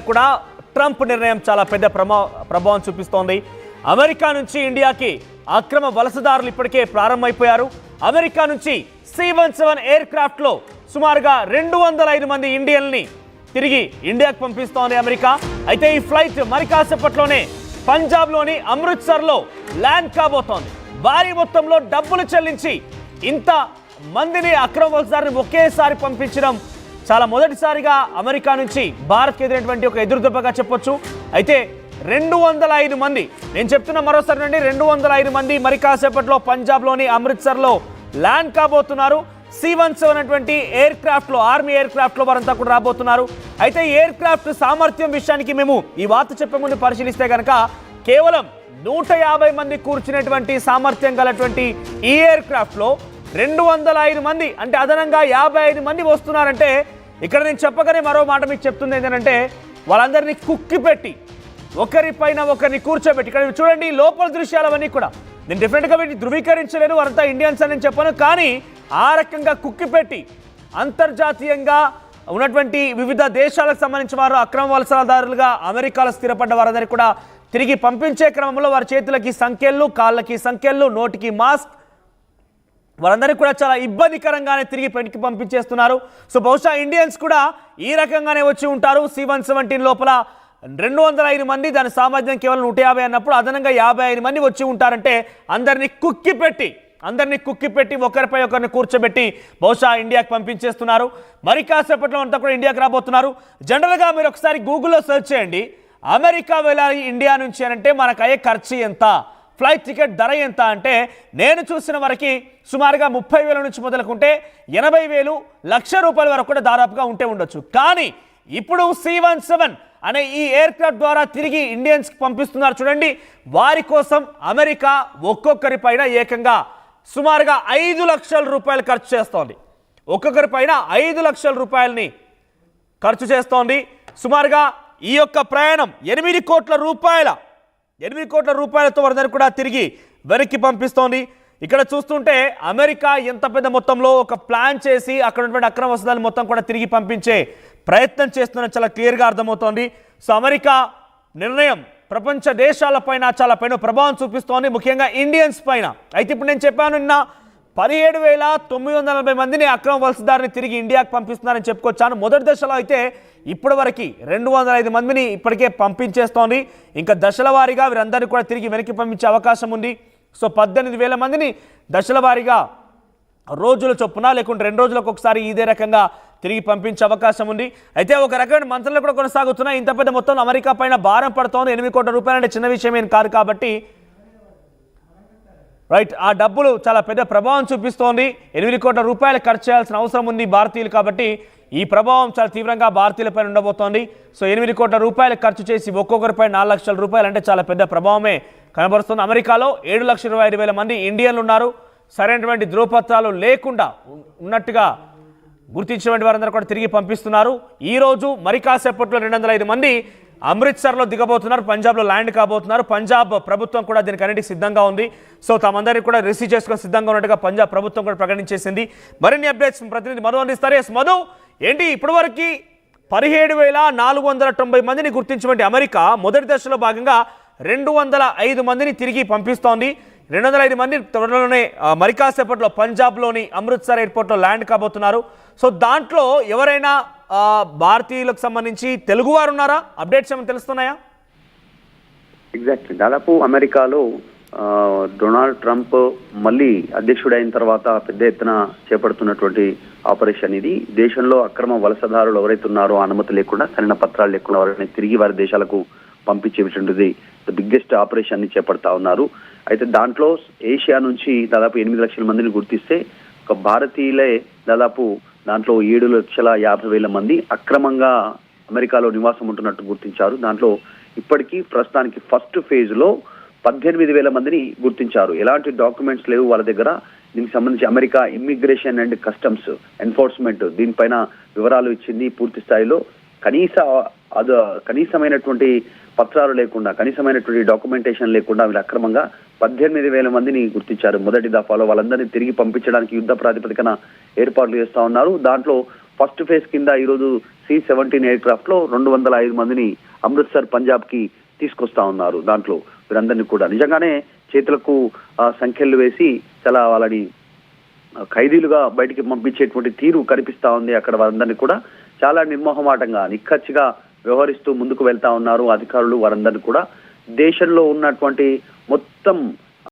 కూడా ట్రంప్ నిర్ణయం చాలా పెద్ద ప్రభావం చూపిస్తోంది. అమెరికా నుంచి ఇండియాకి అక్రమ వలసదారులు ఇప్పటికే ప్రారంభమైపోయారు. అమెరికా నుంచి C-17 ఎయిర్ క్రాఫ్ట్ లో సుమారుగా 205 మంది ఇండియన్ని తిరిగి ఇండియాకు పంపిస్తోంది అమెరికా. అయితే ఈ ఫ్లైట్ మరి కాసేపట్లోనే పంజాబ్ లోని అమృత్సర్ లో ల్యాండ్ కాబోతోంది. భారీ మొత్తంలో డబ్బులు చెల్లించి ఇంత మందిని అక్రమ వలసదారుని ఒకేసారి పంపించడం చాలా మొదటిసారిగా అమెరికా నుంచి భారత్కి ఎదురైనటువంటి ఒక ఎదురుదెబ్బగా చెప్పొచ్చు. అయితే 205 మంది, నేను చెప్తున్న మరోసారి నుండి 205 మంది మరి కాసేపట్లో పంజాబ్లోని అమృత్సర్లో ల్యాండ్ కాబోతున్నారు. C-17 అనేటువంటి ఎయిర్ క్రాఫ్ట్లో, ఆర్మీ ఎయిర్ క్రాఫ్ట్లో వారంతా కూడా రాబోతున్నారు. అయితే ఎయిర్ క్రాఫ్ట్ సామర్థ్యం విషయానికి మేము ఈ వార్త చెప్పే ముందు పరిశీలిస్తే కనుక కేవలం 150 మంది కూర్చునేటువంటి సామర్థ్యం గలటువంటి ఈ ఎయిర్ క్రాఫ్ట్లో 205 మంది అంటే అదనంగా 55 మంది వస్తున్నారంటే ఇక్కడ నేను చెప్పగానే మరో మాట మీకు చెప్తుంది ఏంటంటే వాళ్ళందరినీ కుక్కి పెట్టి ఒకరిపైన ఒకరిని కూర్చోబెట్టి, ఇక్కడ చూడండి లోపల దృశ్యాలు అవన్నీ కూడా నేను డెఫినెట్గా వీటిని ధృవీకరించలేను, వారంతా ఇండియన్స్ అని నేను చెప్పాను, కానీ ఆ రకంగా కుక్కి పెట్టి అంతర్జాతీయంగా ఉన్నటువంటి వివిధ దేశాలకు సంబంధించిన వారు అక్రమ వలసదారులుగా అమెరికాలో స్థిరపడ్డ వారందరికీ కూడా తిరిగి పంపించే క్రమంలో వారి చేతులకి సంఖ్యలు, కాళ్ళకి సంఖ్యలు, నోటికి మాస్క్, వారందరికీ కూడా చాలా ఇబ్బందికరంగానే తిరిగి పెట్టి పంపించేస్తున్నారు. సో బహుశా ఇండియన్స్ కూడా ఈ రకంగానే వచ్చి ఉంటారు. C-117 లోపల 205 మంది, దాని సామర్థ్యం కేవలం 150 అన్నప్పుడు అదనంగా 55 మంది వచ్చి ఉంటారంటే అందరినీ కుక్కి పెట్టి ఒకరిపై ఒకరిని కూర్చోబెట్టి బహుశా ఇండియాకి పంపించేస్తున్నారు. మరి కాసేపట్లో అంతా కూడా ఇండియాకి రాబోతున్నారు. జనరల్గా మీరు ఒకసారి గూగుల్లో సెర్చ్ చేయండి, అమెరికా వెళ్ళాలి ఇండియా నుంచి అంటే మనకు అయ్యే ఖర్చు ఎంత, ఫ్లైట్ టికెట్ ధర ఎంత అంటే నేను చూసిన వరకు సుమారుగా 30,000 నుంచి మొదలుకుంటే 80,000, ₹1,00,000 వరకు కూడా దాదాపుగా ఉంటే ఉండొచ్చు. కానీ ఇప్పుడు C-17 అనే ఈ ఎయిర్ క్రాఫ్ట్ ద్వారా తిరిగి ఇండియన్స్కి పంపిస్తున్నారు చూడండి. వారి కోసం అమెరికా ఒక్కొక్కరి పైన ఏకంగా సుమారుగా ₹5,00,000 ఖర్చు చేస్తోంది. ఒక్కొక్కరి పైన ₹5,00,000 ఖర్చు చేస్తోంది. సుమారుగా ఈ యొక్క ప్రయాణం 8 కోట్ల రూపాయలతో వారందరూ కూడా తిరిగి వెనక్కి పంపిస్తోంది. ఇక్కడ చూస్తుంటే అమెరికా ఎంత పెద్ద మొత్తంలో ఒక ప్లాన్ చేసి అక్కడ ఉన్నటువంటి అక్రమ వసతులను మొత్తం కూడా తిరిగి పంపించే ప్రయత్నం చేస్తున్న చాలా క్లియర్గా అర్థమవుతోంది. సో అమెరికా నిర్ణయం ప్రపంచ దేశాలపైన చాలా పైన ప్రభావం చూపిస్తోంది, ముఖ్యంగా ఇండియన్స్ పైన. అయితే ఇప్పుడు నేను చెప్పాను, నిన్న 17,940 మందిని అక్రమ వలసదారుని తిరిగి ఇండియాకి పంపిస్తున్నారని చెప్పుకొచ్చాను. మొదటి దశలో అయితే ఇప్పటి వరకు 205 మందిని ఇప్పటికే పంపించేస్తోంది. ఇంకా దశల వారీగా వీరందరినీ కూడా తిరిగి వెనక్కి పంపించే అవకాశం ఉంది. సో 18,000 మందిని దశల వారీగా రోజుల చొప్పున లేకుంటే 2 రోజులకు ఒకసారి ఇదే రకంగా తిరిగి పంపించే అవకాశం ఉంది. అయితే ఒక రకమైన మంత్రాలు కూడా కొనసాగుతున్నాయి. ఇంత పెద్ద మొత్తంలో అమెరికా పైన భారం పడుతోంది. 8 కోట్ల రూపాయలు అంటే చిన్న విషయం ఏం కాదు కాబట్టి రైట్, ఆ డబ్బులు చాలా పెద్ద ప్రభావం చూపిస్తోంది. 8 కోట్ల రూపాయలు ఖర్చు చేయాల్సిన అవసరం ఉంది భారతీయులు కాబట్టి ఈ ప్రభావం చాలా తీవ్రంగా భారతీయులపై ఉండబోతోంది. సో 8 కోట్ల రూపాయలు ఖర్చు చేసి ఒక్కొక్కరిపై ₹4,00,000 అంటే చాలా పెద్ద ప్రభావమే కనబరుస్తుంది. అమెరికాలో 7,20,000 మంది ఇండియన్లు ఉన్నారు. సరైనటువంటి ధృవపత్రాలు లేకుండా ఉన్నట్టుగా గుర్తించినటువంటి వారందరూ కూడా తిరిగి పంపిస్తున్నారు. ఈరోజు మరి కాసేపట్లో 205 మంది అమృత్సర్లో దిగబోతున్నారు, పంజాబ్లో ల్యాండ్ కాబోతున్నారు. పంజాబ్ ప్రభుత్వం కూడా దీనికి అన్నిటికీ సిద్ధంగా ఉంది. సో తమందరినీ కూడా రిసీవ్ చేసుకొని సిద్ధంగా ఉన్నట్టుగా పంజాబ్ ప్రభుత్వం కూడా ప్రకటించేసింది. మరిన్ని అప్డేట్స్ ప్రతినిధి మధు అందిస్తారు. ఎస్ మధు, ఏంటి ఇప్పటివరకు 17,490 మందిని గుర్తించినటువంటి అమెరికా మొదటి దశలో భాగంగా 205 మందిని తిరిగి పంపిస్తోంది. 205 మంది త్వరలోనే మరి కాసేపట్లో పంజాబ్లోని అమృత్సర్ ఎయిర్పోర్ట్లో ల్యాండ్ కాబోతున్నారు. సో దాంట్లో ఎవరైనా భారతీయులకు సంబంధించి తెలుగువారు ఉన్నారా? అప్డేట్స్ ఏమైనా తెలుస్తున్నాయా? ఎగ్జాక్ట్లీ, దాదాపు అమెరికాలో డొనాల్డ్ ట్రంప్ మళ్ళీ అధ్యక్షుడైన తర్వాత పెద్ద ఎత్తున చేపడుతున్నటువంటి ఆపరేషన్ ఇది. దేశంలో అక్రమ వలసదారులు ఎవరైతే ఉన్నారో అనుమతి లేకుండా, సరైన పత్రాలు లేకుండా వారిని తిరిగి వారి దేశాలకు పంపించేటువంటిది ద బిగ్గెస్ట్ ఆపరేషన్ ని చేపడతా ఉన్నారు. అయితే దాంట్లో ఏషియా నుంచి దాదాపు 8 లక్షల మందిని గుర్తిస్తే ఒక భారతీయులే దాదాపు దాంట్లో 7,50,000 మంది అక్రమంగా అమెరికాలో నివాసం ఉంటున్నట్టు గుర్తించారు. దాంట్లో ఇప్పటికీ ప్రస్తుతానికి ఫస్ట్ ఫేజ్ లో 18,000 మందిని గుర్తించారు. ఎలాంటి డాక్యుమెంట్స్ లేవు వాళ్ళ దగ్గర. దీనికి సంబంధించి America immigration and customs enforcement దీనిపైన వివరాలు ఇచ్చింది. పూర్తి స్థాయిలో కనీసమైనటువంటి పత్రాలు లేకుండా, కనీసమైనటువంటి డాక్యుమెంటేషన్ లేకుండా వీళ్ళు అక్రమంగా 18,000 మందిని గుర్తించారు మొదటి దఫాలో. వాళ్ళందరినీ తిరిగి పంపించడానికి యుద్ధ ప్రాతిపదికన ఏర్పాట్లు చేస్తా ఉన్నారు. దాంట్లో ఫస్ట్ ఫేజ్ కింద ఈరోజు C-17 ఎయిర్ క్రాఫ్ట్ లో 205 మందిని అమృత్సర్ పంజాబ్ కి తీసుకొస్తా ఉన్నారు. దాంట్లో వీరందరినీ కూడా నిజంగానే చేతులకు సంఖ్యలు వేసి చాలా వాళ్ళని ఖైదీలుగా బయటికి పంపించేటువంటి తీరు కనిపిస్తా ఉంది. అక్కడ వారందరినీ కూడా చాలా నిర్మోహమాటంగా నిక్కచ్చిగా వ్యవహరిస్తూ ముందుకు వెళ్తా ఉన్నారు అధికారులు. వారందరినీ కూడా దేశంలో ఉన్నటువంటి మొత్తం